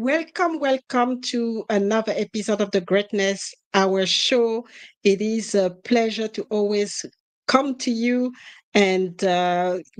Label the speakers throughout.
Speaker 1: Welcome to another episode of the Greatness Hour show. It is a pleasure to always come to you. And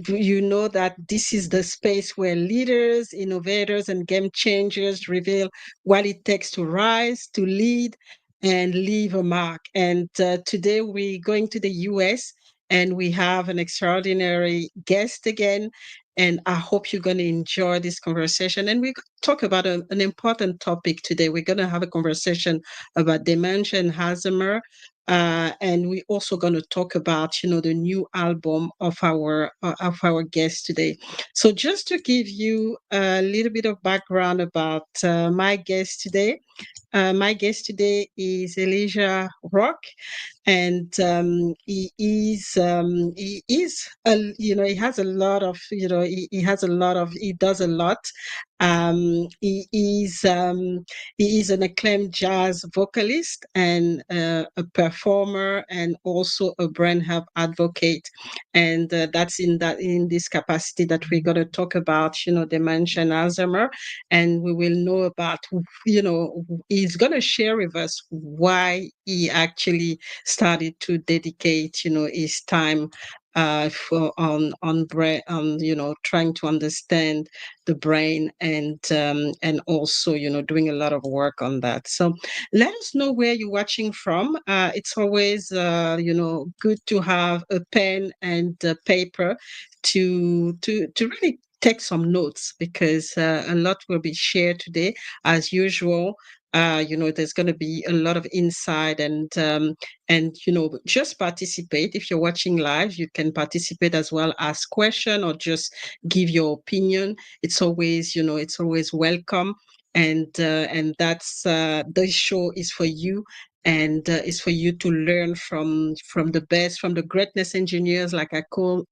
Speaker 1: you know that this is the space where leaders, innovators, and game changers reveal what it takes to rise, to lead, and leave a mark. And today we're going to the US and we have an extraordinary guest again. And I hope you're going to enjoy this conversation. And we're going to talk about an important topic today. We're going to have a conversation about dementia and Alzheimer. And we're also going to talk about, the new album of our guest today. So just to give you a little bit of background about my guest today is Elijah Rock, and he has a lot of he does a lot. He is an acclaimed jazz vocalist and a performer, and also a brain health advocate. And that's in this capacity that we're going to talk about, dementia and Alzheimer, and we will know about, he's going to share with us why he actually started to dedicate, his time on brain, trying to understand the brain, and also, doing a lot of work on that. So let us know where you're watching from. It's always good to have a pen and paper to really take some notes, because a lot will be shared today. As usual, there's going to be a lot of insight, and just participate. If you're watching live, you can participate as well, ask question, or just give your opinion. It's always welcome. And that's the show is for you, and it's for you to learn from the best, from the greatness engineers, like I call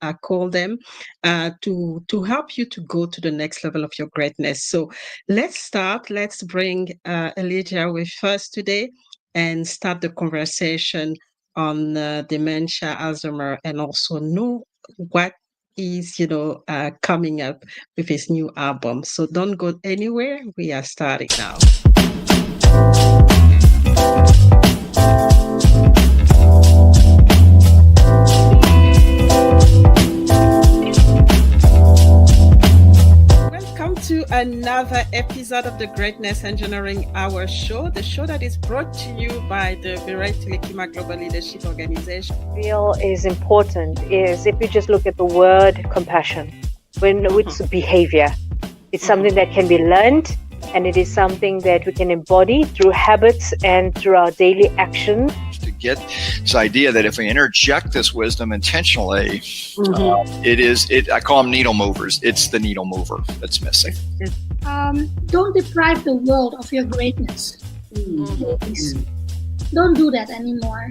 Speaker 1: them, to help you to go to the next level of your greatness. So let's start. Let's bring Elijah with us today and start the conversation on dementia, Alzheimer, and also know what is coming up with his new album. So don't go anywhere. We are starting now. To another episode of the Greatness Engineering Hour show, the show that is brought to you by the Virai Global Leadership Organization.
Speaker 2: Feel is important is if you just look at the word compassion, when it's behavior, it's something that can be learned, and it is something that we can embody through habits and through our daily action.
Speaker 3: To get this idea that if we interject this wisdom intentionally, I call them needle movers. It's the needle mover that's missing.
Speaker 4: Don't deprive the world of your greatness. Please. Don't do that anymore.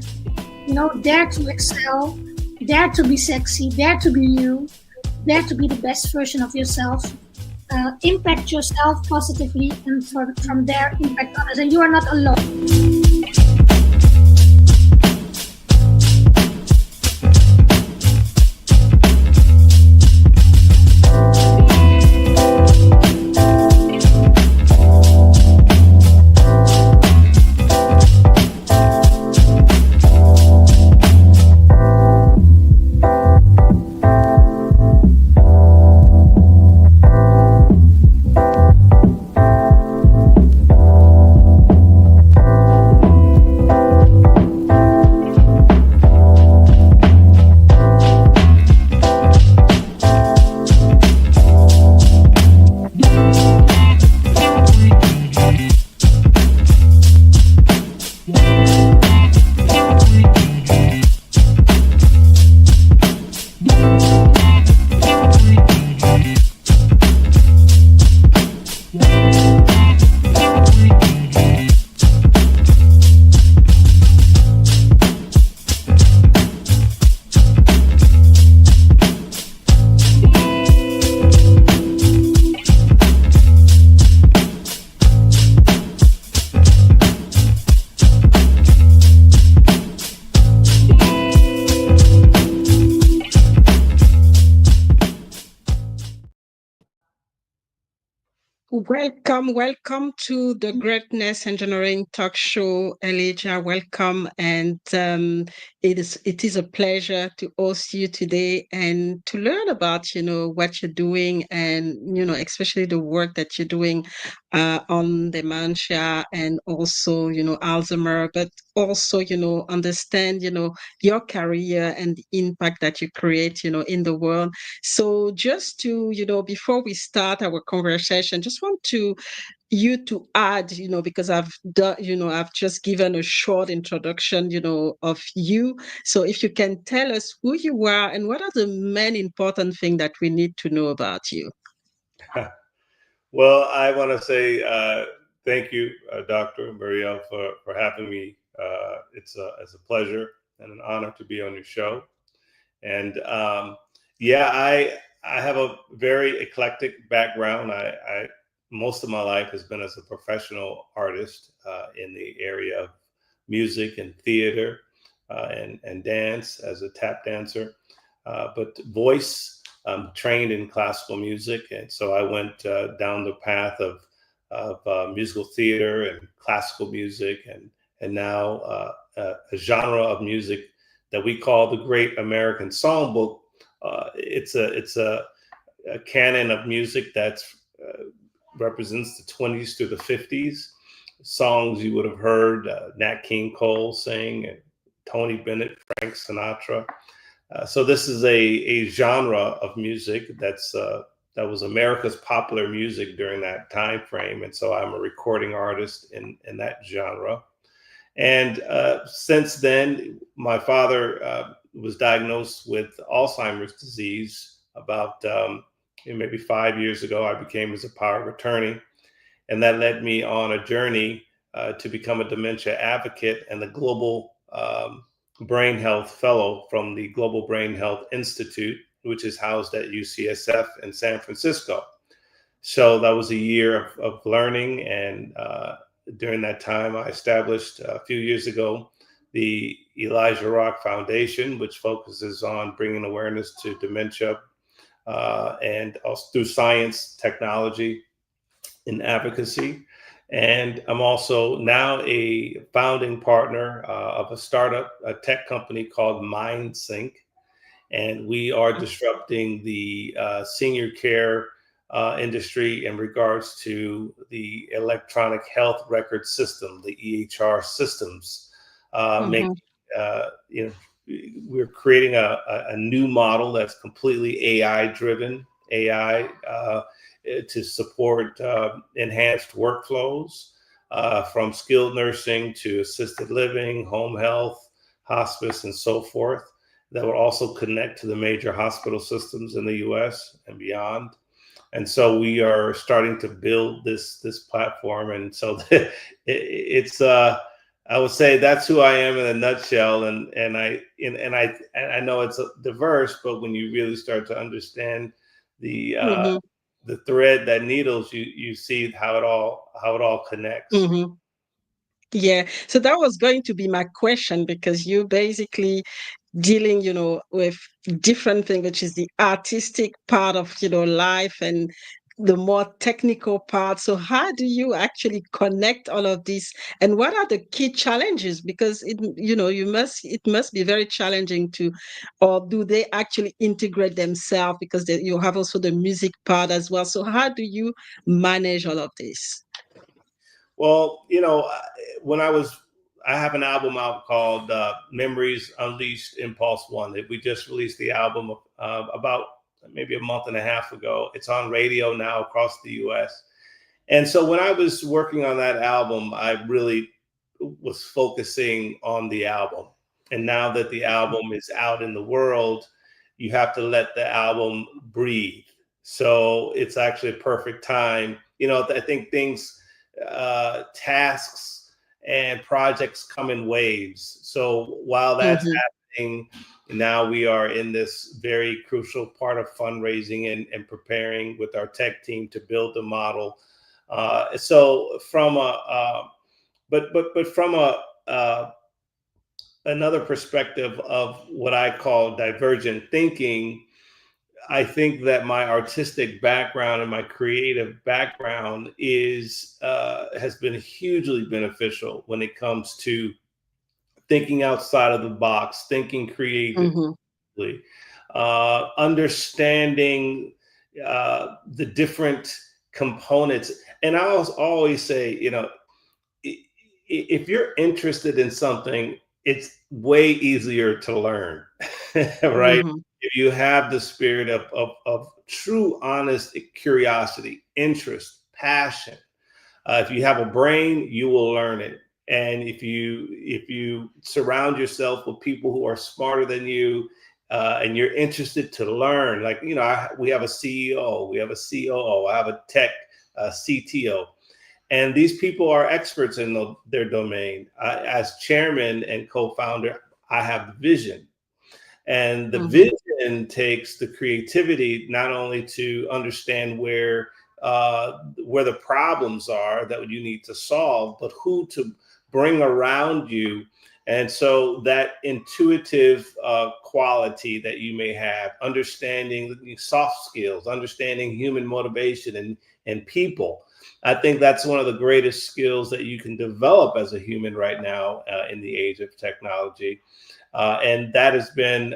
Speaker 4: Dare to excel, dare to be sexy, dare to be you, dare to be the best version of yourself. Impact yourself positively, and from there impact others, and you are not alone.
Speaker 1: Welcome to the Greatness Engineering Talk Show, Elijah. Welcome, and it is a pleasure to host you today and to learn about what you're doing, and especially the work that you're doing on dementia and also Alzheimer, but also understand your career and the impact that you create in the world. So just to, before we start our conversation, just want you to add, because I've done, I've just given a short introduction, of you. So if you can tell us who you are and what are the main important things that we need to know about you.
Speaker 5: Well, I want to say thank you, Dr. Muriel, for having me. It's a pleasure and an honor to be on your show. And yeah, I have a very eclectic background. I most of my life has been as a professional artist in the area of music and theater and dance as a tap dancer, but voice. I'm trained in classical music, and so I went down the path of musical theater and classical music, and now a genre of music that we call the Great American Songbook. It's a canon of music that represents the 20s through the 50s. Songs you would have heard Nat King Cole sing, and Tony Bennett, Frank Sinatra. So this is a genre of music that was America's popular music during that time frame, and so I'm a recording artist in that genre. And since then, my father was diagnosed with Alzheimer's disease about maybe 5 years ago. I became his power of attorney, and that led me on a journey to become a dementia advocate and the global brain health fellow from the Global Brain Health Institute, which is housed at UCSF in San Francisco. So that was a year of learning. And during that time, I established a few years ago the Elijah Rock Foundation, which focuses on bringing awareness to dementia and also through science, technology, and advocacy. And I'm also now a founding partner of a startup, a tech company called MindSync. And we are disrupting the senior care industry in regards to the electronic health record system, the EHR systems. We're creating a new model that's completely AI driven, to support enhanced workflows from skilled nursing to assisted living, home health, hospice, and so forth, that will also connect to the major hospital systems in the US and beyond. And so we are starting to build this platform. And so it's I would say that's who I am in a nutshell. And I know it's diverse, but when you really start to understand the thread that needles, you see how it all connects.
Speaker 1: Mm-hmm. Yeah, so that was going to be my question, because you basically dealing with different things, which is the artistic part of life and the more technical part. So how do you actually connect all of this, and what are the key challenges? Because it must be very challenging to, or do they actually integrate themselves, because you have also the music part as well. So how do you manage all of this?
Speaker 5: Well, when I have an album out called Memories Unleashed Impulse One. We just released the album about maybe a month and a half ago. It's on radio now across the US. And so when I was working on that album, I really was focusing on the album. And now that the album is out in the world, you have to let the album breathe. So it's actually a perfect time. I think tasks and projects come in waves. So while that's happening, now we are in this very crucial part of fundraising and preparing with our tech team to build the model. So from another perspective of what I call divergent thinking, I think that my artistic background and my creative background has been hugely beneficial when it comes to thinking outside of the box, thinking creatively, understanding the different components. And I always say, you know, if you're interested in something, it's way easier to learn, right? If you have the spirit of true, honest curiosity, interest, passion, if you have a brain, you will learn it. And if you surround yourself with people who are smarter than you, and you're interested to learn, like, you know, we have a CEO, we have a COO, I have a tech CTO. And these people are experts in their domain. As chairman and co-founder, I have the vision. And the vision takes the creativity not only to understand where the problems are that you need to solve, but who to bring around you. And so that intuitive quality that you may have, understanding soft skills, understanding human motivation and people, I think that's one of the greatest skills that you can develop as a human right now in the age of technology. And that has been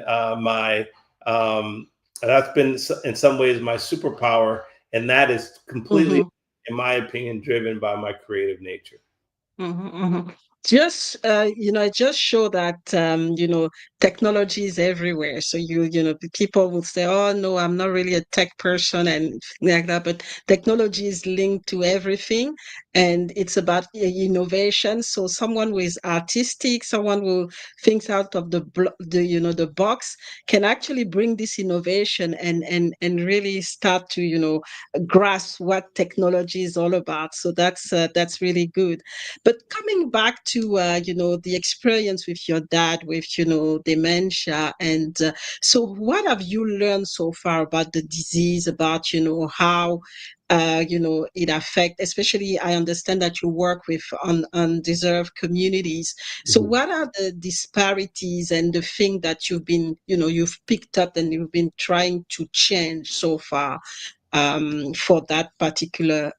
Speaker 5: that's been in some ways my superpower. And that is completely, in my opinion, driven by my creative nature.
Speaker 1: Just it just show that technology is everywhere. So people will say, oh no, I'm not really a tech person and like that, but technology is linked to everything, and it's about innovation. So someone who is artistic, someone who thinks out of the box, can actually bring this innovation and really start to grasp what technology is all about. So that's really good. But coming back to the experience with your dad with dementia, and so what have you learned so far about the disease, about how it affects, especially I understand that you work with undeserved communities. So what are the disparities and the thing that you've picked up and you've been trying to change so far for that particular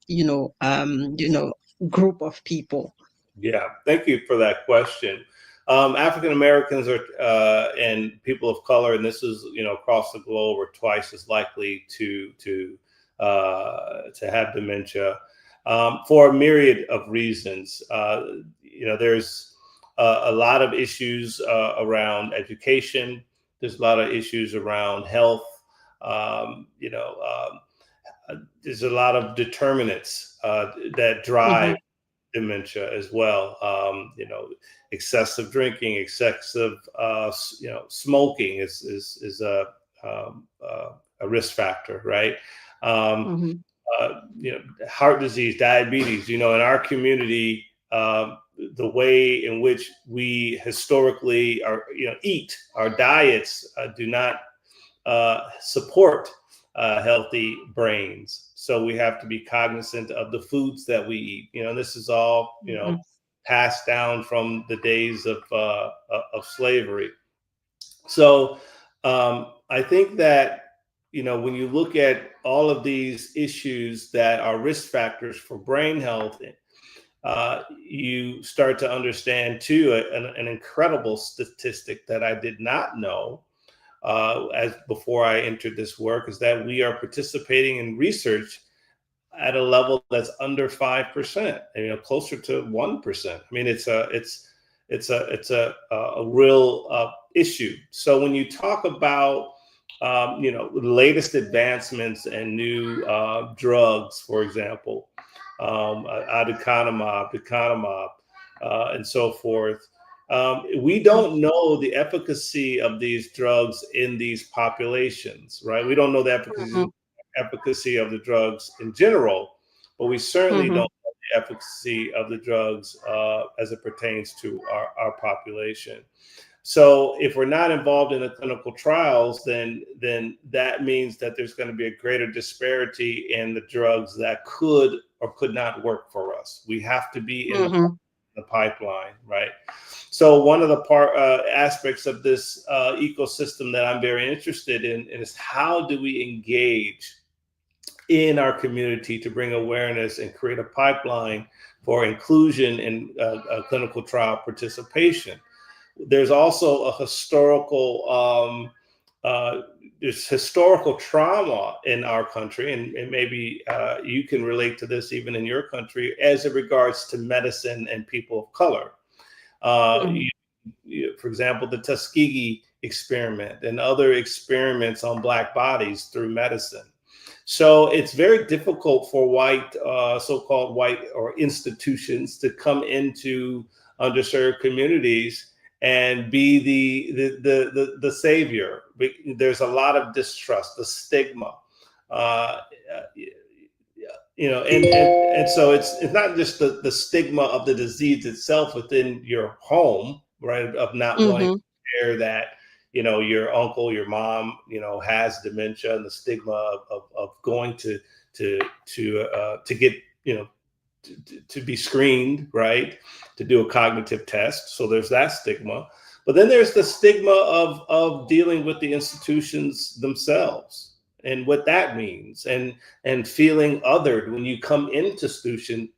Speaker 1: group of people?
Speaker 5: Yeah, thank you for that question. African Americans and people of color, and this is across the globe, are twice as likely to have dementia for a myriad of reasons. There's a lot of issues around education. There's a lot of issues around health. There's a lot of determinants that drive dementia as well. Excessive drinking, excessive smoking is a risk factor, right? Heart disease, diabetes. In our community, the way in which we historically eat, our diets do not support healthy brains. So we have to be cognizant of the foods that we eat. This is all, passed down from the days of slavery. So I think that, when you look at all of these issues that are risk factors for brain health, you start to understand too an incredible statistic that I did not know as before I entered this work, is that we are participating in research at a level that's under 5%, closer to 1%. I mean, it's a real issue. So when you talk about the latest advancements and new drugs, for example, aducanumab, and so forth, we don't know the efficacy of these drugs in these populations, right? We don't know the efficacy of the drugs in general, but we certainly don't know the efficacy of the drugs as it pertains to our population. So if we're not involved in the clinical trials, then that means that there's going to be a greater disparity in the drugs that could or could not work for us. We have to be in the the pipeline, right? So one of the aspects of this ecosystem that I'm very interested in is how do we engage in our community to bring awareness and create a pipeline for inclusion in clinical trial participation. There's also a historical there's historical trauma in our country, and maybe you can relate to this even in your country as it regards to medicine and people of color. For example, the Tuskegee experiment and other experiments on Black bodies through medicine. So it's very difficult for white, so-called white or institutions to come into underserved communities and be the savior. There's a lot of distrust, the stigma, and so it's not just the stigma of the disease itself within your home, right? Of not wanting to share that, your uncle, your mom, has dementia, and the stigma of going to get, to be screened, right? To do a cognitive test. So there's that stigma. But then there's the stigma of dealing with the institutions themselves and what that means, and feeling othered when you come into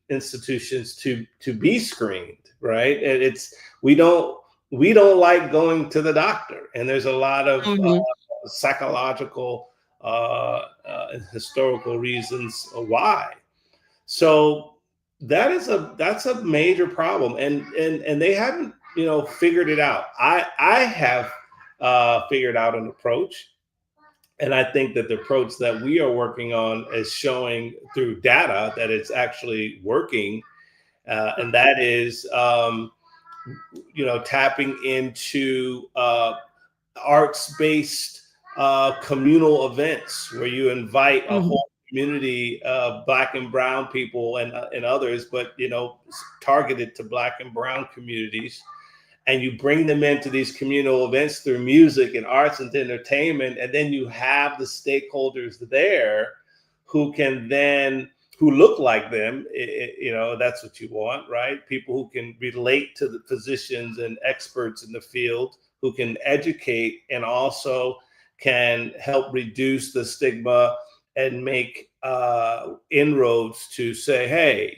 Speaker 5: institutions to be screened, right? And we don't like going to the doctor, and there's a lot of psychological and historical reasons why. So that's a major problem, and they haven't figured it out. I have figured out an approach, and I think that the approach that we are working on is showing through data that it's actually working, and that is tapping into arts-based communal events where you invite a whole community of Black and Brown people and others, but targeted to Black and Brown communities, and you bring them into these communal events through music and arts and entertainment, and then you have the stakeholders there who look like them. That's what you want, right? People who can relate to the physicians and experts in the field, who can educate and also can help reduce the stigma and make inroads to say, hey,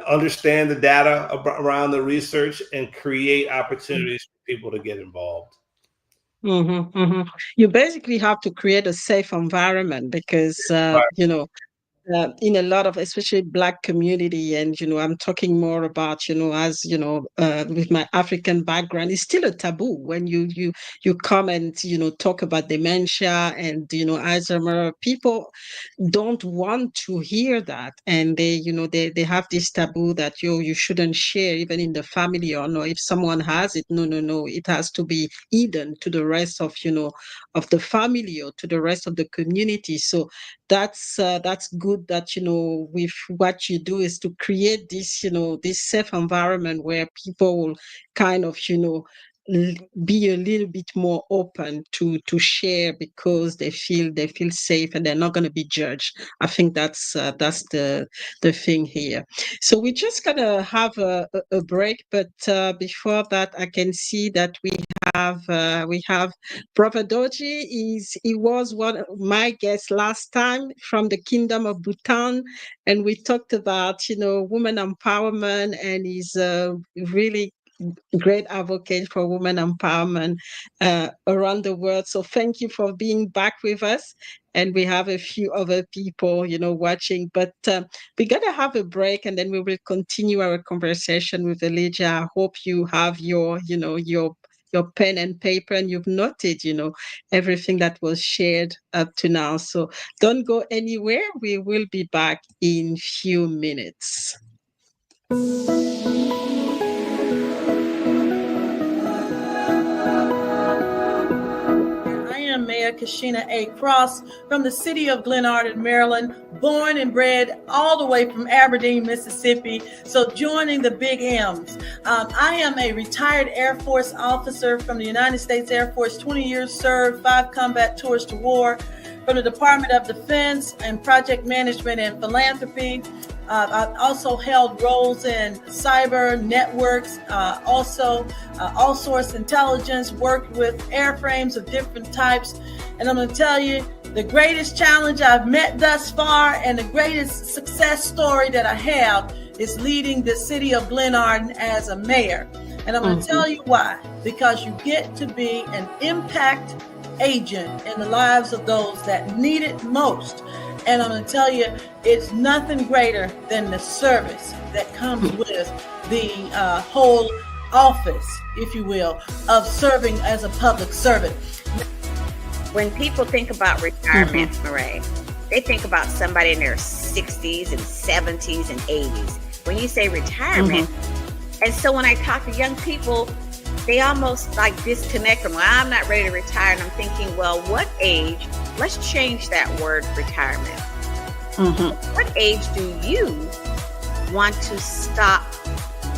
Speaker 5: understand the data around the research and create opportunities for people to get involved.
Speaker 1: You basically have to create a safe environment because, in a lot of, especially Black community, and I'm talking more about as with my African background, it's still a taboo when you come and talk about dementia and Alzheimer. People don't want to hear that, and they have this taboo that you shouldn't share even in the family, or no, if someone has it, no, it has to be hidden to the rest of of the family or to the rest of the community. So that's good that with what you do is to create this this safe environment where people will kind of be a little bit more open to share because they feel safe and they're not going to be judged. I think that's the thing here. So we're just gonna have a break, but before that, I can see that we have Brother Doji. He was one of my guests last time from the Kingdom of Bhutan, and we talked about women empowerment, and he's really great advocate for women empowerment around the world. So thank you for being back with us. And we have a few other people, watching, but we're going to have a break and then we will continue our conversation with Elijah. I hope you have your pen and paper and you've noted, everything that was shared up to now. So don't go anywhere. We will be back in few minutes.
Speaker 6: Mayor Kashina A. Cross from the city of Glenarden, Maryland, born and bred all the way from Aberdeen, Mississippi. So joining the big M's. I am a retired Air Force officer from the United States Air Force, 20 years served, 5 combat tours to war, from the Department of Defense and Project Management and Philanthropy. I've also held roles in cyber networks, also all source intelligence, worked with airframes of different types. And I'm going to tell you, the greatest challenge I've met thus far and the greatest success story that I have is leading the city of Glenarden as a mayor. And I'm going to tell you why. Because you get to be an impact agent in the lives of those that need it most. And I'm going to tell you, it's nothing greater than the service that comes with the whole office, if you will, of serving as a public servant.
Speaker 7: When people think about retirement, Marae, they think about somebody in their 60s and 70s and 80s. When you say retirement, and so when I talk to young people, they almost like disconnect from, well, I'm not ready to retire. And I'm thinking, well, what age? Let's change that word retirement. What age do you want to stop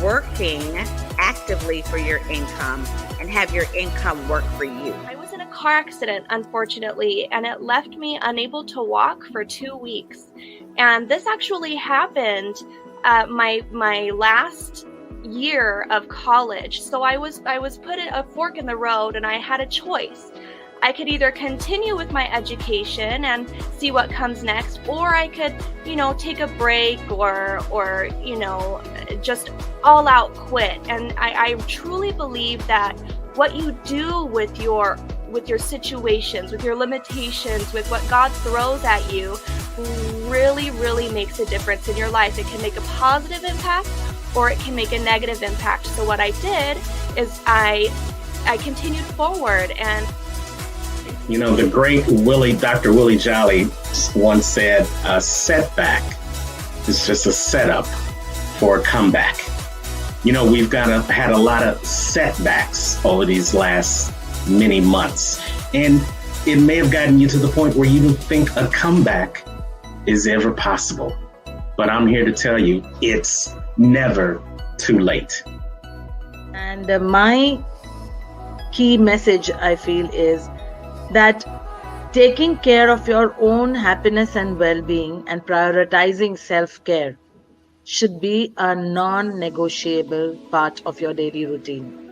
Speaker 7: working actively for your income and have your income work for you?
Speaker 8: I was in a car accident, unfortunately, and it left me unable to walk for 2 weeks. And this actually happened my last year of college. So I was put at a fork in the road, and I had a choice. I could either continue with my education and see what comes next, or I could, take a break or just all out quit. And I truly believe that what you do with your situations, with your limitations, with what God throws at you, really, really makes a difference in your life. It can make a positive impact or it can make a negative impact. So what I did is I continued forward. And
Speaker 9: the great Dr. Willie Jolly once said, a setback is just a setup for a comeback. We've had a lot of setbacks over these last many months, and it may have gotten you to the point where you don't think a comeback is ever possible. But I'm here to tell you, it's never too late.
Speaker 10: And my key message, I feel, is that taking care of your own happiness and well-being and prioritizing self-care should be a non-negotiable part of your daily routine.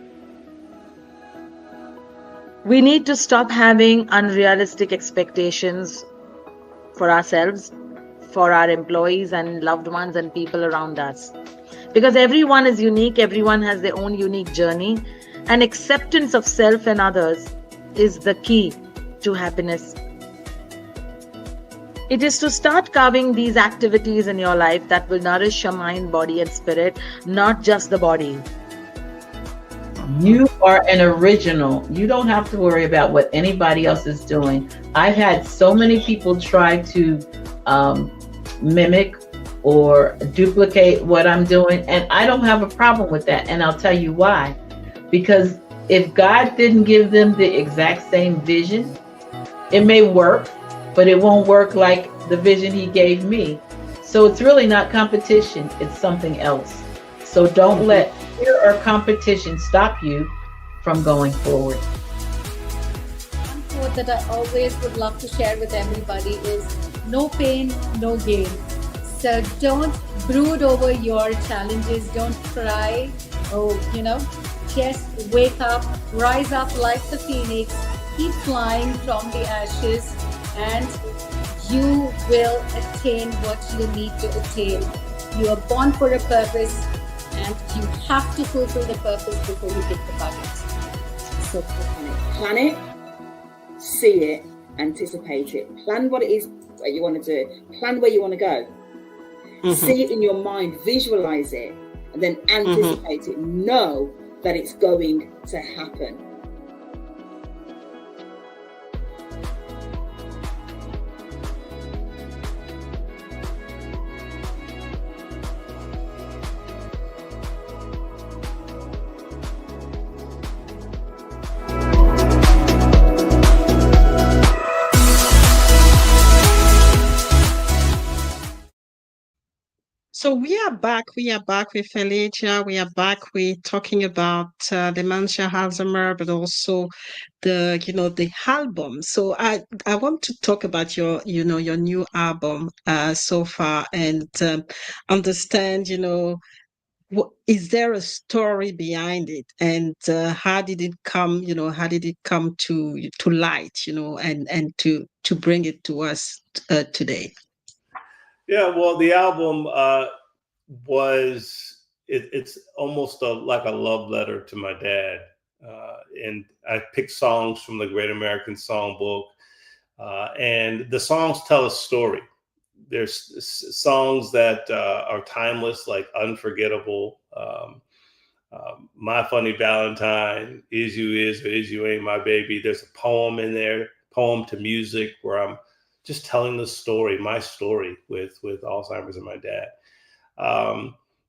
Speaker 10: We need to stop having unrealistic expectations for ourselves, for our employees and loved ones and people around us. Because everyone is unique, everyone has their own unique journey, and acceptance of self and others is the key to happiness. It is to start carving these activities in your life that will nourish your mind, body, and spirit, not just the body.
Speaker 11: You are an original. You don't have to worry about what anybody else is doing. I've had so many people try to mimic or duplicate what I'm doing, and I don't have a problem with that. And I'll tell you why. Because if God didn't give them the exact same vision, it may work, but it won't work like the vision He gave me. So it's really not competition, it's something else. So don't let fear or competition stop you from going forward.
Speaker 12: One quote that I always would love to share with everybody is, no pain, no gain. So don't brood over your challenges, don't cry, just wake up, rise up like the phoenix, keep flying from the ashes, and you will attain what you need to attain. You are born for a purpose, and you have to fulfill the purpose before you hit the bucket.
Speaker 13: So plan it, see it, anticipate it, plan what it is that you want to do, plan where you want to go, see it in your mind, visualize it, and then anticipate it. Know that it's going to happen.
Speaker 1: So we are back. We are back with Felicia. We are back. We're talking about dementia, Alzheimer, but also the album. So I want to talk about your new album so far, and understand, is there a story behind it, and how did it come? How did it come to light? And to bring it to us today.
Speaker 5: Yeah, well, the album it's almost like a love letter to my dad, and I picked songs from the Great American Songbook, and the songs tell a story. There's songs that are timeless, like Unforgettable, My Funny Valentine, Is You Is or Is You Ain't My Baby. There's a poem in there, poem to music, where I'm just telling the story, my story with Alzheimer's and my dad.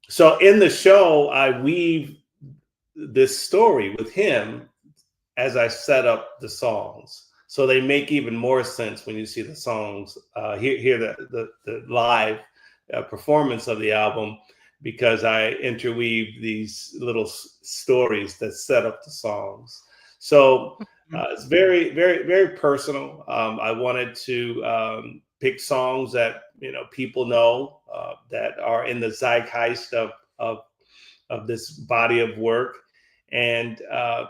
Speaker 5: So in the show, I weave this story with him as I set up the songs. So they make even more sense when you see the songs, hear the live performance of the album, because I interweave these little stories that set up the songs. So it's very, very, very personal. I wanted to pick songs that people know, that are in the zeitgeist of this body of work, and I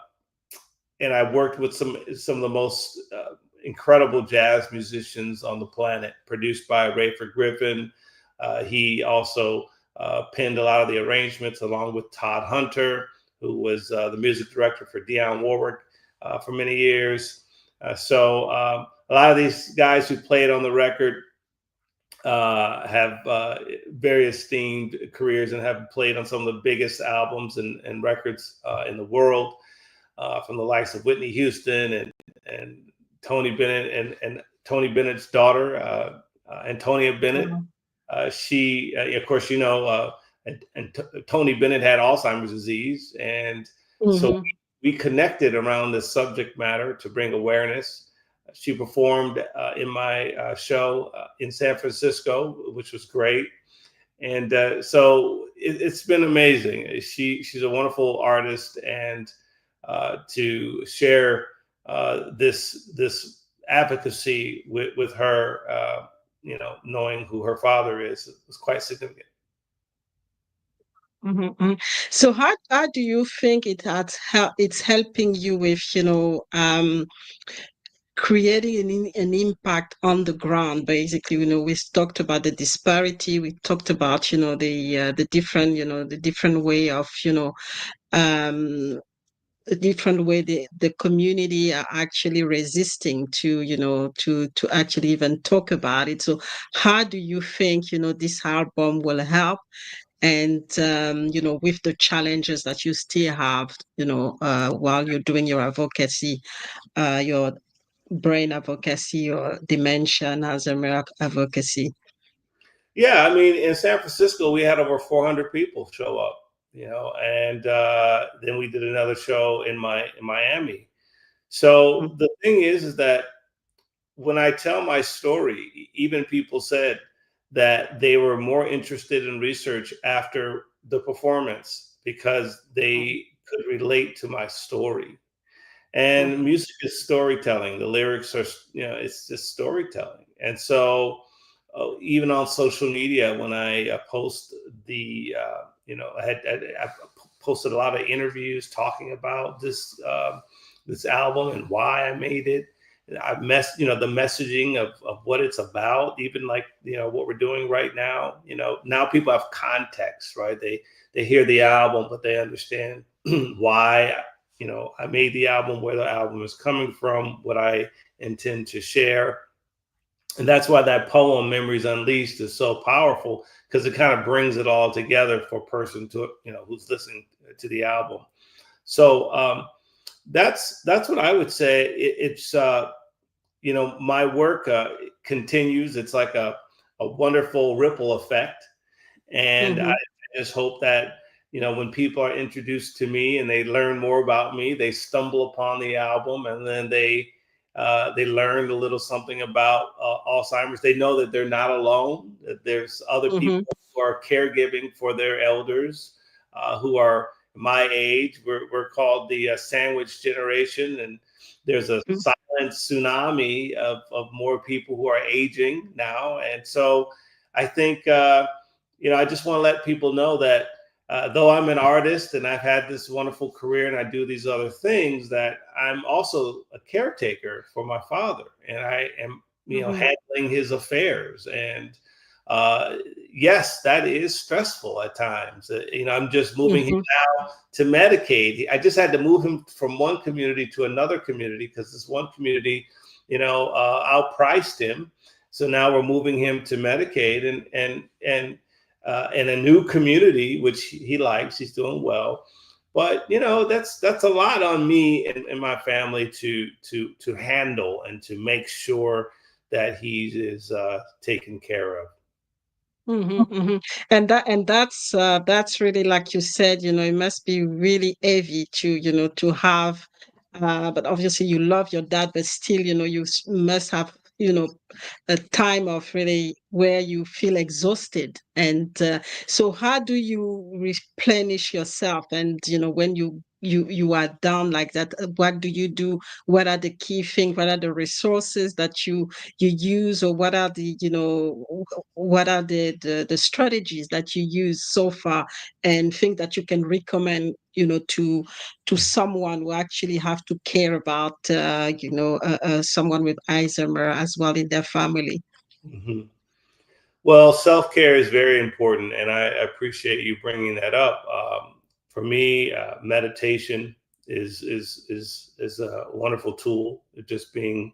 Speaker 5: worked with some of the most incredible jazz musicians on the planet, produced by Rayford Griffin. He also penned a lot of the arrangements, along with Todd Hunter, who was the music director for Dionne Warwick for many years. So a lot of these guys who played on the record have very esteemed careers and have played on some of the biggest albums and records in the world, from the likes of Whitney Houston and Tony Bennett and Tony Bennett's daughter, Antonia Bennett. She, of course, and Tony Bennett had Alzheimer's disease. And so we connected around this subject matter to bring awareness. She performed in my show in San Francisco, which was great. And so it's been amazing. She's a wonderful artist, and to share this advocacy with her, knowing who her father is, was quite significant.
Speaker 1: Mm-hmm. So how do you think it's helping you with creating an impact on the ground? Basically, we talked about the disparity. We talked about the different way of the different way the community are actually resisting to to actually even talk about it. So how do you think this album will help, and with the challenges that you still have while you're doing your advocacy, your brain advocacy, or dementia and Alzheimer advocacy?
Speaker 5: Yeah, I mean, in San Francisco, we had over 400 people show up, and then we did another show in Miami. So the thing is that when I tell my story, even people said that they were more interested in research after the performance because they could relate to my story. And music is storytelling. The lyrics are, it's just storytelling. And so even on social media, when I post I posted a lot of interviews talking about this album and why I made it. I the messaging of what it's about, even like, what we're doing right now. Now people have context, right? They hear the album, but they understand why, I made the album, where the album is coming from, what I intend to share. And that's why that poem, Memories Unleashed, is so powerful, because it kind of brings it all together for a person to, who's listening to the album. So that's what I would say. It's my work continues. It's like a wonderful ripple effect. And I just hope that, when people are introduced to me and they learn more about me, they stumble upon the album, and then they They learned a little something about Alzheimer's. They know that they're not alone, that there's other people who are caregiving for their elders who are my age. We're called the sandwich generation, and there's a silent tsunami of more people who are aging now. And so I think, I just want to let people know that though I'm an artist and I've had this wonderful career and I do these other things, that I'm also a caretaker for my father, and I am, handling his affairs. And yes, that is stressful at times. I'm just moving him now to Medicaid. I just had to move him from one community to another community because this one community, outpriced him. So now we're moving him to Medicaid, and in a new community, which he likes. He's doing well, but that's a lot on me and my family to handle and to make sure that he is taken care of.
Speaker 1: And that's really, like you said, it must be really heavy to have. But obviously, you love your dad, but still, you must have a time of really where you feel exhausted. And so how do you replenish yourself? And when you are down like that, what do you do? What are the key things? What are the resources that you use, or what are the the strategies that you use so far, and think that you can recommend to someone who actually have to care about someone with Alzheimer as well in their family?
Speaker 5: Well, self-care is very important, and I appreciate you bringing that up. For me, meditation is a wonderful tool. Just being,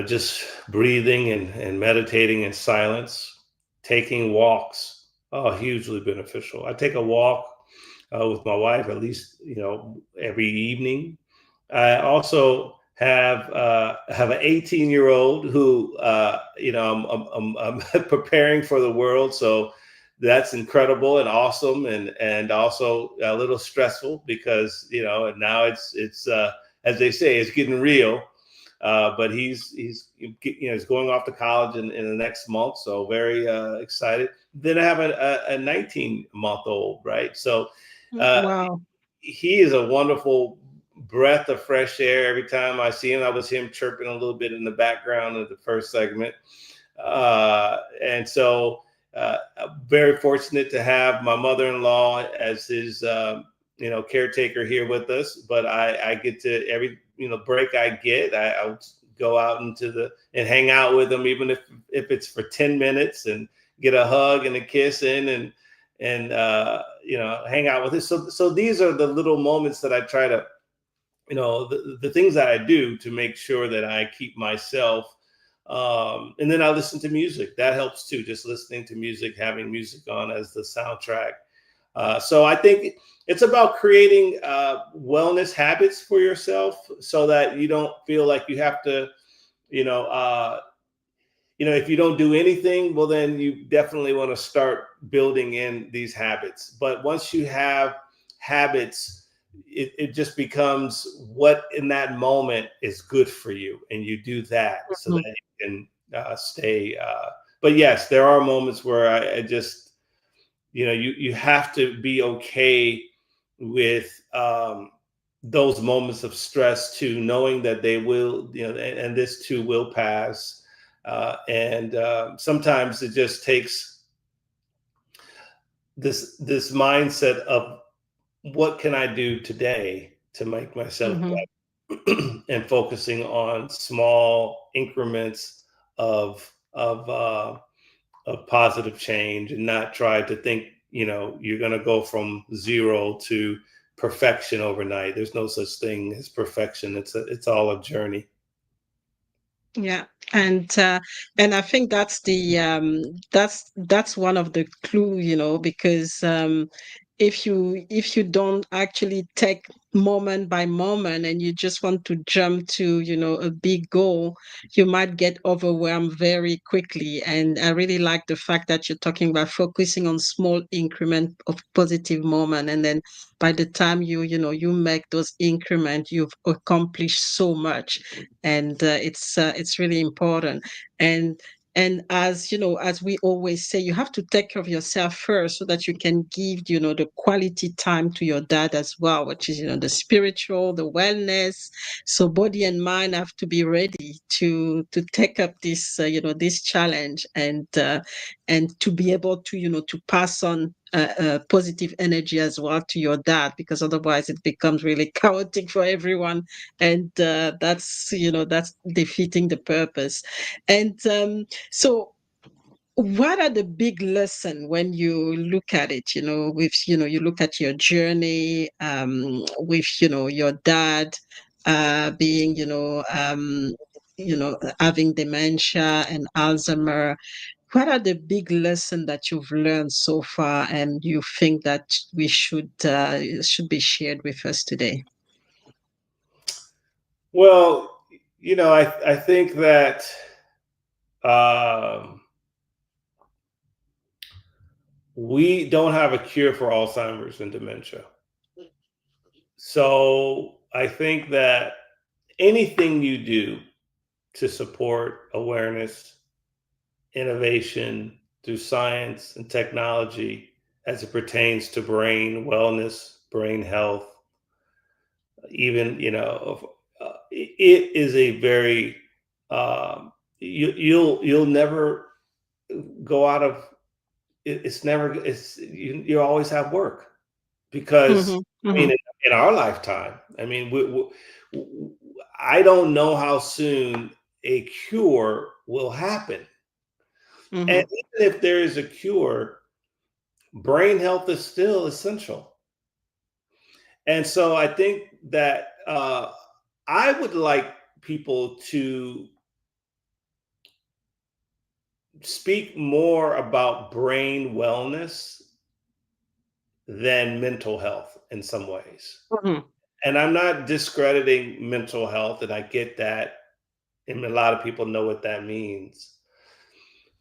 Speaker 5: just breathing and meditating in silence, taking walks, hugely beneficial. I take a walk with my wife at least, every evening. I also have an 18-year-old who, I'm preparing for the world. So that's incredible and awesome, and also a little stressful because, and now it's as they say, it's getting real. But he's going off to college in the next month. So very excited. Then I have a 19-month-old, right? So
Speaker 1: wow.
Speaker 5: He is a wonderful breath of fresh air. Every time I see him, I was him chirping a little bit in the background of the first segment. And so very fortunate to have my mother-in-law as his, caretaker here with us. But I get to every, break I get, I'll go out and hang out with him, even if it's for 10 minutes, and get a hug and a kiss in and hang out with him. So these are the little moments that I try to, the things that I do to make sure that I keep myself. And then I listen to music. That helps too. Just listening to music, having music on as the soundtrack. So I think it's about creating wellness habits for yourself so that you don't feel like you have to, if you don't do anything, well, then you definitely want to start building in these habits. But once you have habits, it just becomes what in that moment is good for you. And you do that so that you can stay. But yes, there are moments where I just, you have to be okay with those moments of stress too, knowing that they will, and this too will pass. And sometimes it just takes this mindset of what can I do today to make myself better, and focusing on small increments of positive change, and not try to think, you're going to go from 0 to perfection overnight. There's no such thing as perfection. It's all a journey.
Speaker 1: Yeah, and I think that's the that's one of the clue, because if you don't actually take moment by moment and you just want to jump to, you know, a big goal, you might get overwhelmed very quickly. And I really like the fact that you're talking about focusing on small increment of positive moment, and then by the time you make those increments, you've accomplished so much. And it's really important. And as you know, as we always say, you have to take care of yourself first so that you can give, you know, the quality time to your dad as well, which is, you know, the spiritual, the wellness. So body and mind have to be ready to take up this, this challenge, and to be able to, you know, to pass on positive energy as well to your dad, because otherwise it becomes really chaotic for everyone, and that's defeating the purpose. And so what are the big lessons when you look at it, you know, with, you know, you look at your journey with, you know, your dad being, having dementia and Alzheimer? What are the big lessons that you've learned so far, and you think that we should be shared with us today?
Speaker 5: Well, you know, I think that we don't have a cure for Alzheimer's and dementia. So I think that anything you do to support awareness, innovation through science and technology as it pertains to brain wellness, brain health, even, you know, it is a very, you'll never go out of, you always have work, because I mean, in our lifetime, I mean, I don't know how soon a cure will happen. And even if there is a cure, brain health is still essential. And so I think that I would like people to speak more about brain wellness than mental health in some ways. And I'm not discrediting mental health, and I get that, and a lot of people know what that means.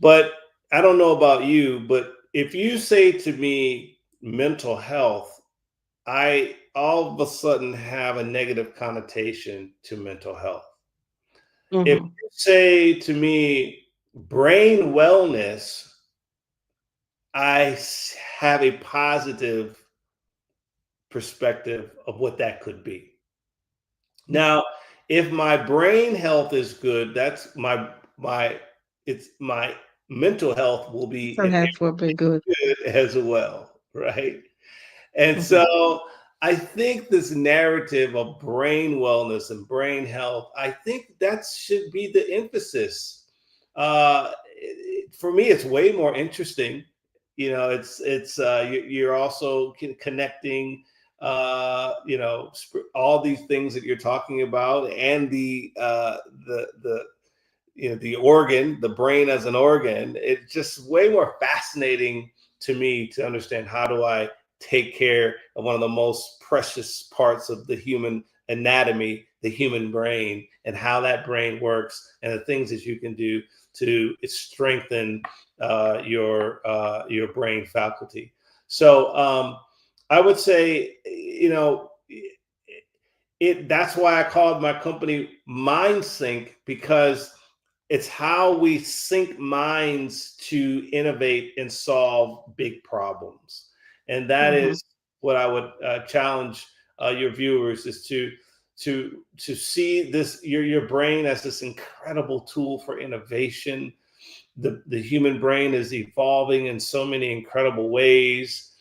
Speaker 5: But I don't know about you, but if you say to me mental health, I all of a sudden have a negative connotation to mental health. If you say to me brain wellness, I have a positive perspective of what that could be. Now, if my brain health is good, that's my mental health will be
Speaker 1: good
Speaker 5: as well, right? And so I think this narrative of brain wellness and brain health, I think that should be the emphasis. For me, it's way more interesting. You know, you're also connecting, you know, all these things that you're talking about, and the organ, the brain as an organ. It's just way more fascinating to me to understand, how do I take care of one of the most precious parts of the human anatomy, the human brain, and how that brain works, and the things that you can do to strengthen your brain faculty. So I would say, you know, that's why I called my company Mind Sync, because it's how we sync minds to innovate and solve big problems. And that is what I would challenge your viewers, is to see this your brain as this incredible tool for innovation. The human brain is evolving in so many incredible ways.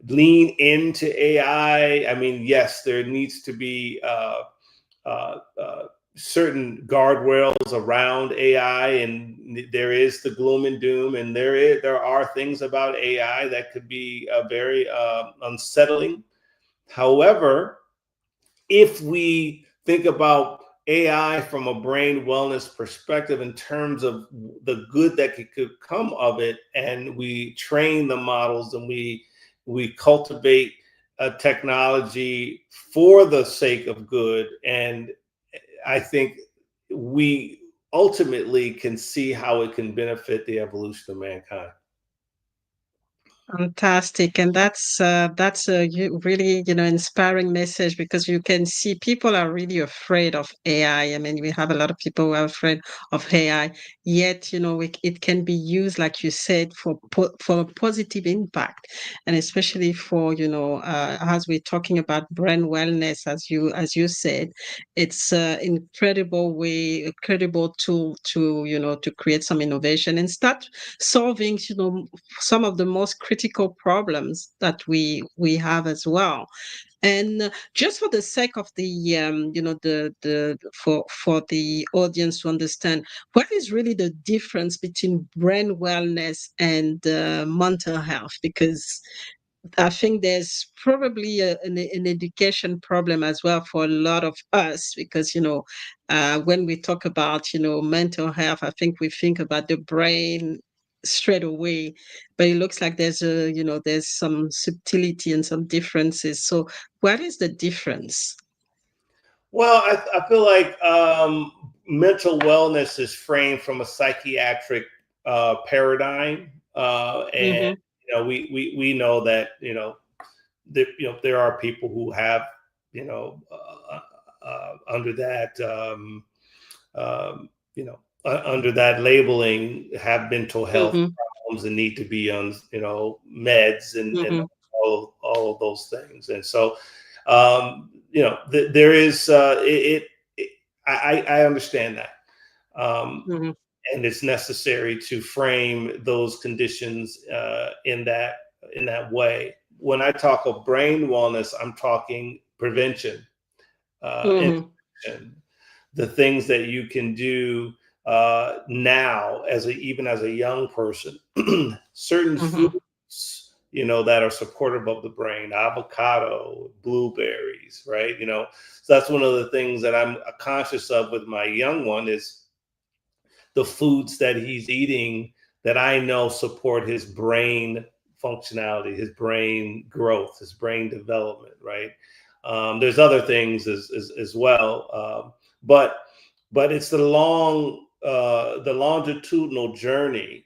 Speaker 5: Lean into AI. I mean, yes, there needs to be certain guardrails around AI, and there is the gloom and doom, and there are things about AI that could be very unsettling. However, if we think about AI from a brain wellness perspective, in terms of the good that could come of it, and we train the models, and we we cultivate a technology for the sake of good. And I think we ultimately can see how it can benefit the evolution of mankind.
Speaker 1: Fantastic, and that's a really inspiring message, because you can see people are really afraid of AI. I mean, we have a lot of people who are afraid of AI. Yet, it can be used, like you said, for a positive impact, and especially for as we're talking about brain wellness, as you said, it's an incredible tool to create some innovation and start solving some of the most critical problems that we have as well. And just for the sake of the for the audience to understand, what is really the difference between brain wellness and mental health? Because I think there's probably an education problem as well for a lot of us, because when we talk about mental health, I think we think about the brain straight away, but it looks like there's some subtlety and some differences. So what is the difference?
Speaker 5: Well, I feel like mental wellness is framed from a psychiatric paradigm, and we know that there are people who have under that under that labeling have mental health problems and need to be on meds and all of those things. And so there is I understand that, and it's necessary to frame those conditions in that way. When I talk of brain wellness, I'm talking prevention, intervention, the things that you can do now even as a young person. Certain foods that are supportive of the brain, avocado, blueberries, right? So that's one of the things that I'm conscious of with my young one, is the foods that he's eating that I know support his brain functionality, his brain growth, his brain development, right? There's other things as well, but it's the longitudinal journey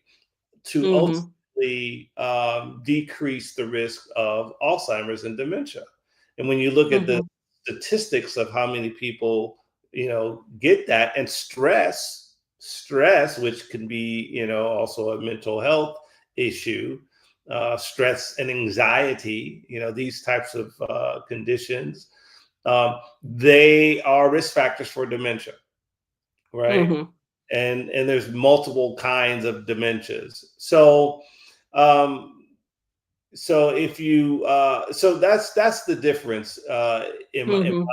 Speaker 5: to ultimately decrease the risk of Alzheimer's and dementia. And when you look at the statistics of how many people get that, and stress, which can be also a mental health issue, stress and anxiety, these types of conditions, they are risk factors for dementia, right? And there's multiple kinds of dementias. So if you so that's the difference in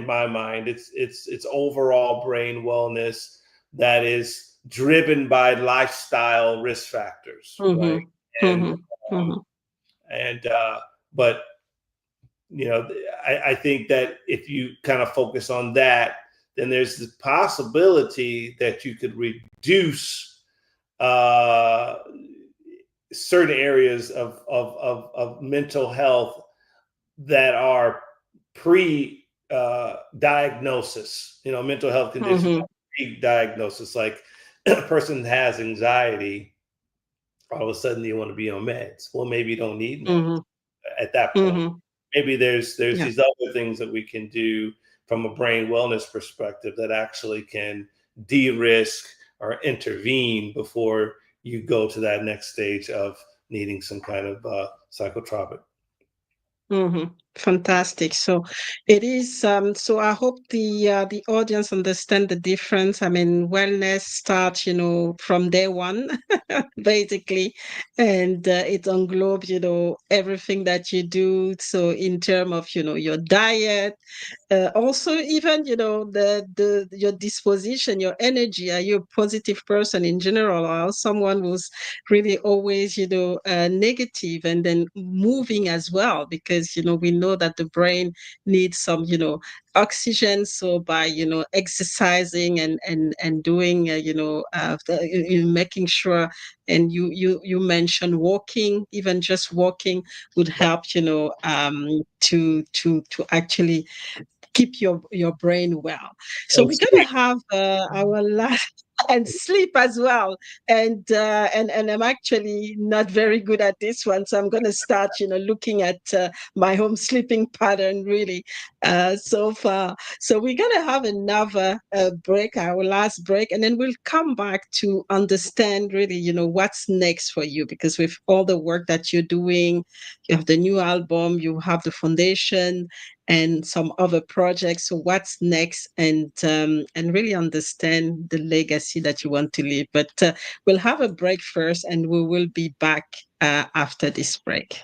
Speaker 5: my mind. It's overall brain wellness that is driven by lifestyle risk factors, right? But I think that if you kind of focus on that, then there's the possibility that you could reduce certain areas of mental health that are pre-diagnosis. Mental health conditions pre-diagnosis, like a person has anxiety, all of a sudden you want to be on meds. Well, maybe you don't need meds at that point. Maybe there's these other things that we can do from a brain wellness perspective that actually can de-risk or intervene before you go to that next stage of needing some kind of psychotropic.
Speaker 1: Fantastic. So it is. So I hope the audience understand the difference. I mean, wellness starts, from day one, basically, and it englobes, everything that you do. So in terms of, your diet, also even, your disposition, your energy. Are you a positive person in general, or someone who's really always, negative, and then moving as well? Because we know know that the brain needs some, oxygen. So by, exercising and doing, making sure, and you mentioned walking, even just walking would help, to actually keep your brain well. So we're going to have our last and sleep as well. And I'm actually not very good at this one, so I'm going to start, looking at my home sleeping pattern really so far. So we're going to have another break, our last break, and then we'll come back to understand really, what's next for you, because with all the work that you're doing, you have the new album, you have the foundation, and some other projects. So what's next, and really understand the legacy that you want to leave. But we'll have a break first, and we will be back after this break.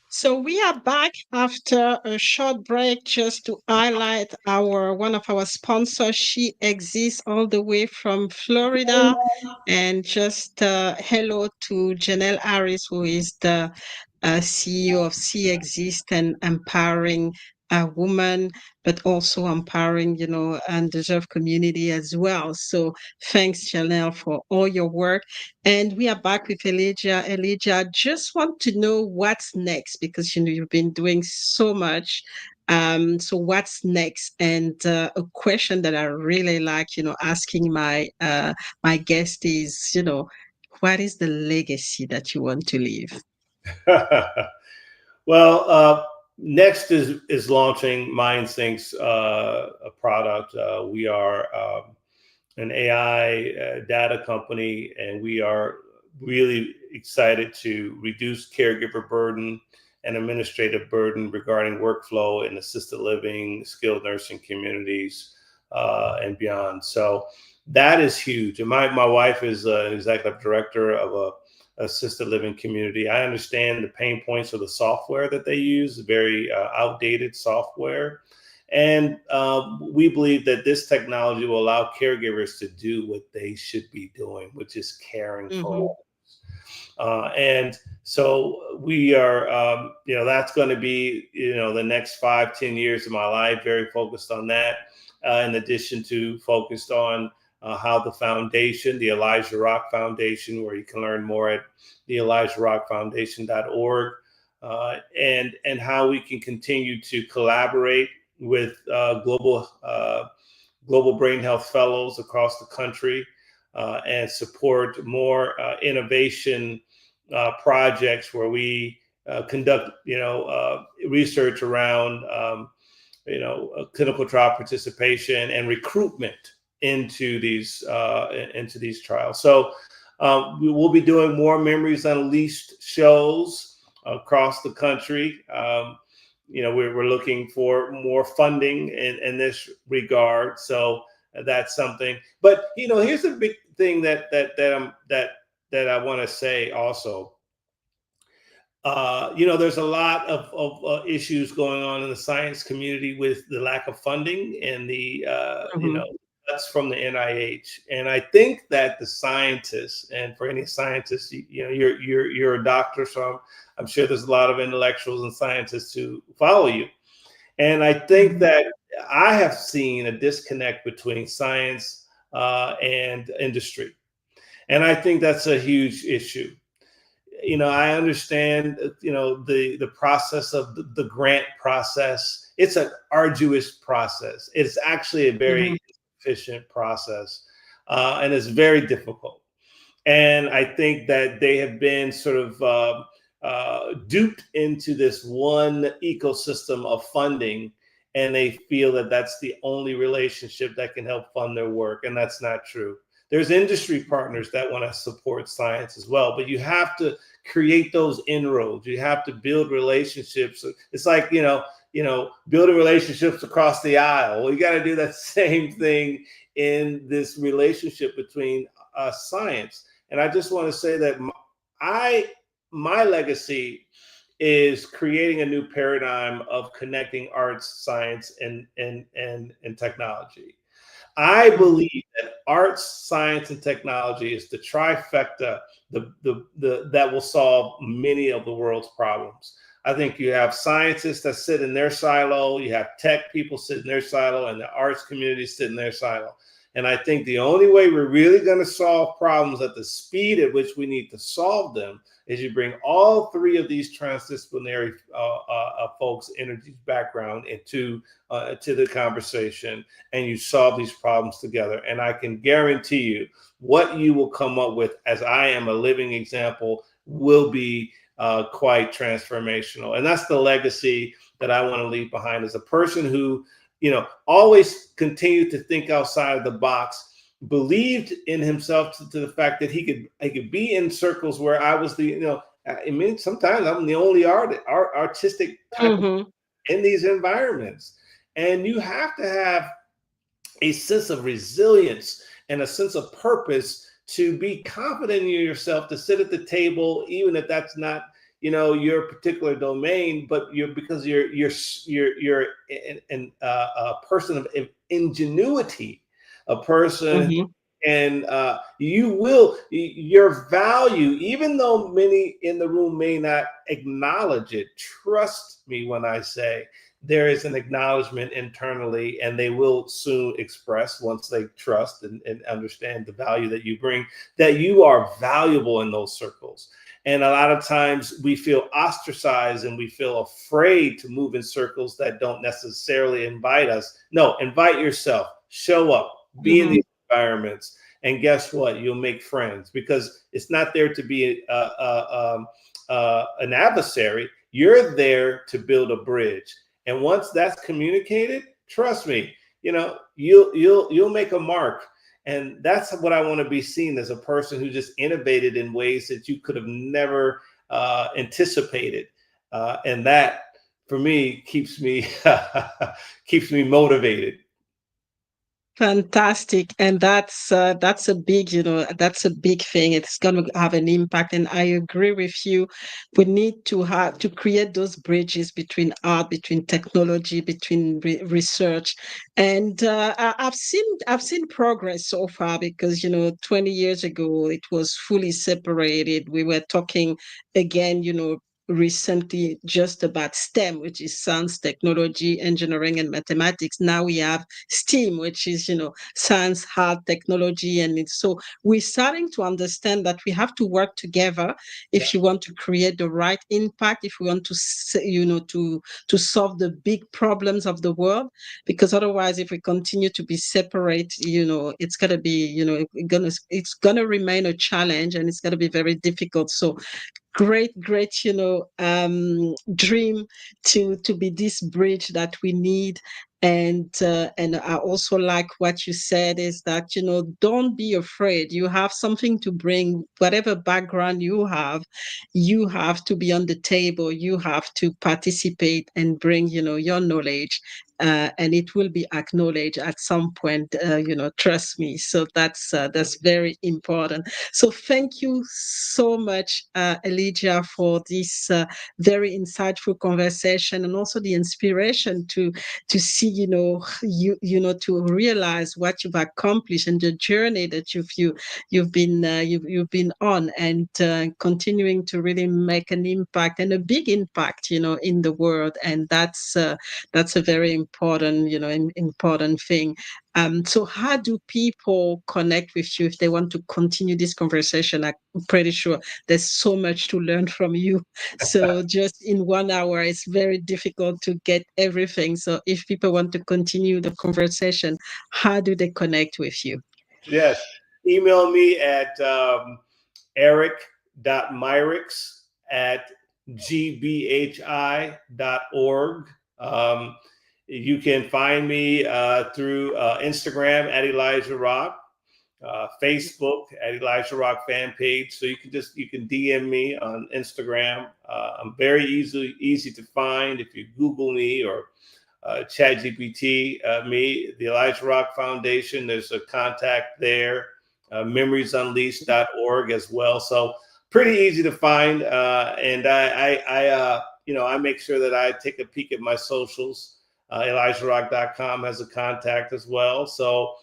Speaker 1: So we are back after a short break just to highlight one of our sponsors. She exists all the way from Florida. And just hello to Janelle Harris, who is the CEO of She Exist and empowering women, but also empowering, undeserved community as well. So thanks, Janelle, for all your work. And we are back with Elijah. Elijah, I just want to know what's next, because, you've been doing so much. So what's next? And a question that I really like, asking my guest is, what is the legacy that you want to leave?
Speaker 5: Well, next is launching MindSync's a product. We are an AI data company, and we are really excited to reduce caregiver burden and administrative burden regarding workflow in assisted living, skilled nursing communities, and beyond. So that is huge. And my wife is an executive director of a assisted living community. I understand the pain points of the software that they use, very outdated software. And we believe that this technology will allow caregivers to do what they should be doing, which is caring for others. And so we are, that's going to be, the next 5-10 years of my life, very focused on that. In addition to focused on how the foundation, the Elijah Rock Foundation, where you can learn more at the ElijahRockFoundation.org, and how we can continue to collaborate with global brain health fellows across the country, and support more innovation projects where we conduct, research around, clinical trial participation and recruitment into these trials. So We will be doing more Memories Unleashed shows across the country. We're looking for more funding in this regard. So that's something. But here's a big thing that I want to say also. There's a lot of issues going on in the science community with the lack of funding and the that's from the NIH. And I think that the scientists, and for any scientists, you're a doctor, so I'm sure there's a lot of intellectuals and scientists who follow you. And I think that I have seen a disconnect between science and industry. And I think that's a huge issue. I understand, the process of the grant process. It's an arduous process. It's actually a very efficient process, and it's very difficult. And I think that they have been sort of duped into this one ecosystem of funding, and they feel that that's the only relationship that can help fund their work. And that's not true. There's industry partners that want to support science as well, but you have to create those inroads. You have to build relationships. It's like, building relationships across the aisle. Well, you got to do that same thing in this relationship between science. And I just want to say that my legacy is creating a new paradigm of connecting arts, science, and technology. I believe that arts, science, and technology is the trifecta that will solve many of the world's problems. I think you have scientists that sit in their silo, you have tech people sit in their silo, and the arts community sit in their silo. And I think the only way we're really going to solve problems at the speed at which we need to solve them is you bring all three of these transdisciplinary folks' energy background into to the conversation, and you solve these problems together. And I can guarantee you what you will come up with, as I am a living example, will be quite transformational. And that's the legacy that I want to leave behind, as a person who always continued to think outside of the box, believed in himself to the fact that he could be in circles where I was sometimes I'm the only artistic type in these environments. And you have to have a sense of resilience and a sense of purpose to be confident in yourself, to sit at the table, even if that's not your particular domain, but because you're a person of ingenuity, a person, and your value, even though many in the room may not acknowledge it. Trust me when I say there is an acknowledgement internally, and they will soon express, once they trust and understand the value that you bring, that you are valuable in those circles. And a lot of times we feel ostracized and we feel afraid to move in circles that don't necessarily invite us. No, invite yourself, show up, be in these environments. And guess what? You'll make friends, because it's not there to be an adversary. You're there to build a bridge. And once that's communicated, trust me, you'll make a mark. And that's what I want to be seen, as a person who just innovated in ways that you could have never anticipated. And that, for me, keeps me motivated.
Speaker 1: Fantastic. And that's a big, that's a big thing. It's going to have an impact. And I agree with you. We need to create those bridges between art, between technology, between research. And I've seen progress so far, because, 20 years ago, it was fully separated. We were talking again, recently just about STEM, which is science, technology, engineering, and mathematics. Now we have STEAM, which is, science, art, technology. And so we're starting to understand that we have to work together if you want to create the right impact, if we want to, to solve the big problems of the world. Because otherwise, if we continue to be separate, it's going to be, it's going to remain a challenge, and it's going to be very difficult. So great dream to be this bridge that we need. And I also like what you said is that, don't be afraid. You have something to bring, whatever background you have to be on the table. You have to participate and bring, your knowledge. And it will be acknowledged at some point, trust me. So that's very important. So thank you so much, Elijah, for this very insightful conversation, and also the inspiration to see, to realize what you've accomplished and the journey that you've been on, and continuing to really make an impact, and a big impact, in the world. And that's a very important, important thing. So how do people connect with you if they want to continue this conversation? I'm pretty sure there's so much to learn from you. So just in 1 hour, it's very difficult to get everything. So if people want to continue the conversation, how do they connect with you?
Speaker 5: Yes. Email me at eric.myrick's@gbhi.org. You can find me through Instagram at Elijah Rock, Facebook at Elijah Rock fan page. So you can DM me on Instagram. I'm very easy to find. If you Google me or ChatGPT me, the Elijah Rock Foundation, there's a contact there. memoriesunleashed.org as well. So pretty easy to find. And I make sure that I take a peek at my socials. ElijahRock.com has a contact as well. So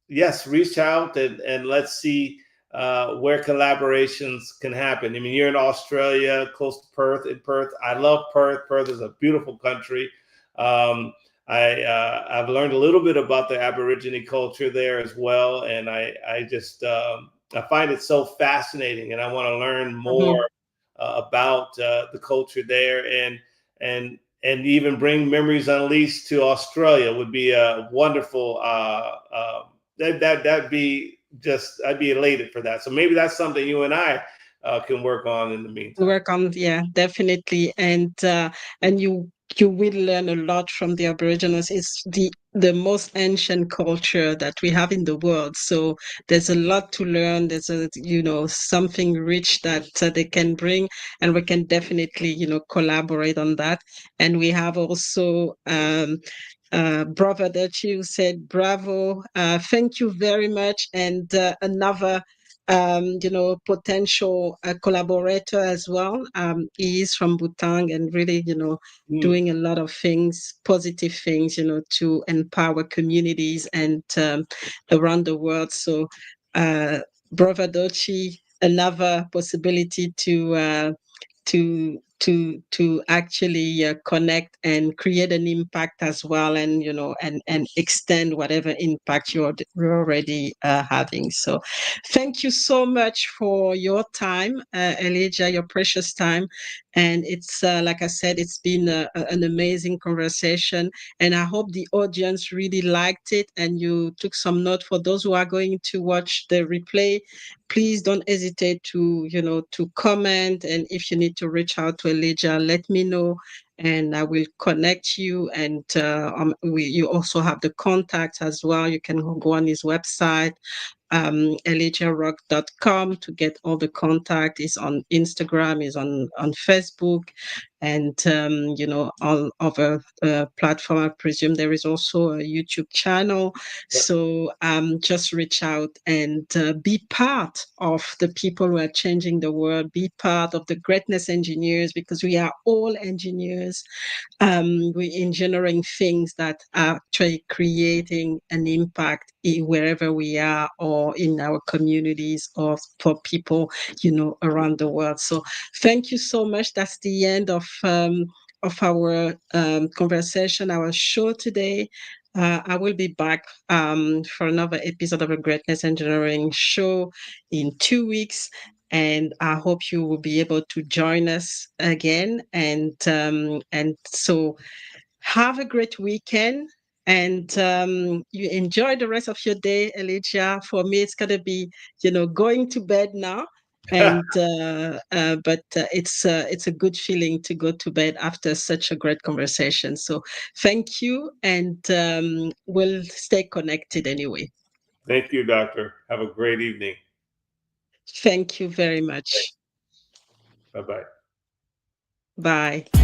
Speaker 5: yes, reach out and let's see where collaborations can happen. I mean, you're in Australia, close to Perth. In Perth, I love Perth. Perth is a beautiful country. I've learned a little bit about the Aborigine culture there as well, and I find it so fascinating, and I want to learn more about the culture there, and even bring Memories Unleashed to Australia would be a wonderful. That'd be just, I'd be elated for that. So maybe that's something you and I can work on in the meantime.
Speaker 1: Yeah, definitely. And you will learn a lot from the Aboriginals. It's the most ancient culture that we have in the world. So there's a lot to learn. There's something rich that they can bring, and we can definitely, collaborate on that. And we have also Brother Dutchy, who said, bravo, thank you very much. And another potential collaborator as well. He is from Butang, and really, doing a lot of things, positive things, to empower communities and around the world. So, Brother Dochi, another possibility to actually connect and create an impact as well, and and extend whatever impact you're already having. So thank you so much for your time, Elijah, your precious time. And it's like I said, it's been an amazing conversation, and I hope the audience really liked it and you took some note. For those who are going to watch the replay, please don't hesitate to comment, and if you need to reach out to Elijah, let me know and I will connect you. And you also have the contacts as well. You can go on his website, elijahrock.com, to get all the contact. Is on Instagram, is on Facebook, and all other platform. I presume there is also a YouTube channel. So just reach out and be part of the people who are changing the world. Be part of the greatness engineers, because we are all engineers. We're engineering things that are actually creating an impact wherever we are, or in our communities, or for people around the world. So thank you so much. That's the end of our conversation, our show today. I will be back for another episode of a Greatness Engineering show in 2 weeks. And I hope you will be able to join us again. And so have a great weekend, and you enjoy the rest of your day, Elijah. For me, it's going to be, going to bed now. And but it's a good feeling to go to bed after such a great conversation. So thank you, and we'll stay connected anyway.
Speaker 5: Thank you, Doctor. Have a great evening.
Speaker 1: Thank you very much.
Speaker 5: Bye-bye.
Speaker 1: Bye.